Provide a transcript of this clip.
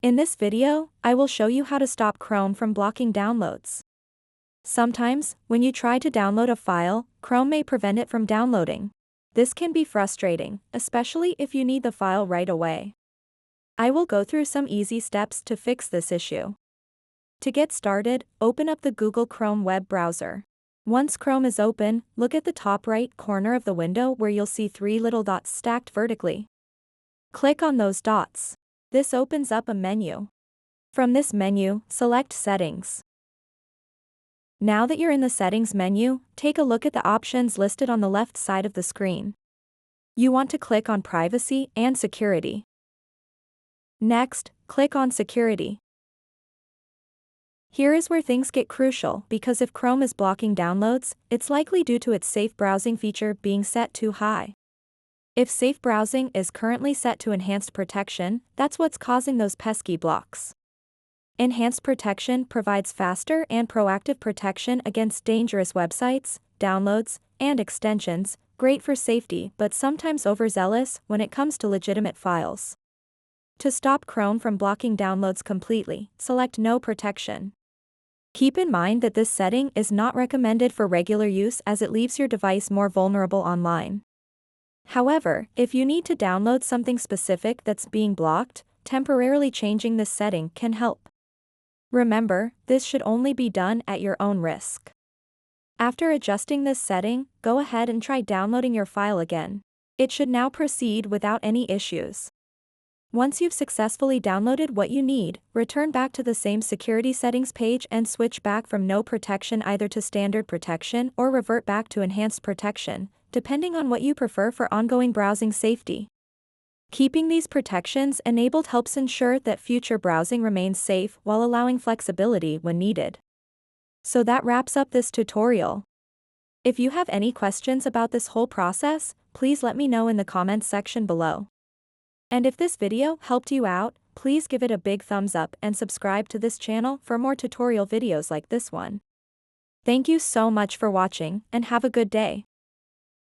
In this video, I will show you how to stop Chrome from blocking downloads. Sometimes, when you try to download a file, Chrome may prevent it from downloading. This can be frustrating, especially if you need the file right away. I will go through some easy steps to fix this issue. To get started, open up the Google Chrome web browser. Once Chrome is open, look at the top right corner of the window where you'll see three little dots stacked vertically. Click on those dots. This opens up a menu. From this menu, select Settings. Now that you're in the Settings menu, take a look at the options listed on the left side of the screen. You want to click on Privacy and Security. Next, click on Security. Here is where things get crucial because if Chrome is blocking downloads, it's likely due to its safe browsing feature being set too high. If safe browsing is currently set to enhanced protection, that's what's causing those pesky blocks. Enhanced protection provides faster and proactive protection against dangerous websites, downloads, and extensions, great for safety but sometimes overzealous when it comes to legitimate files. To stop Chrome from blocking downloads completely, select No Protection. Keep in mind that this setting is not recommended for regular use as it leaves your device more vulnerable online. However, if you need to download something specific that's being blocked, temporarily changing this setting can help. Remember, this should only be done at your own risk. After adjusting this setting, go ahead and try downloading your file again. It should now proceed without any issues. Once you've successfully downloaded what you need, return back to the same security settings page and switch back from No Protection either to Standard Protection or revert back to Enhanced Protection, depending on what you prefer for ongoing browsing safety. Keeping these protections enabled helps ensure that future browsing remains safe while allowing flexibility when needed. So that wraps up this tutorial. If you have any questions about this whole process, please let me know in the comments section below. And if this video helped you out, please give it a big thumbs up and subscribe to this channel for more tutorial videos like this one. Thank you so much for watching and have a good day.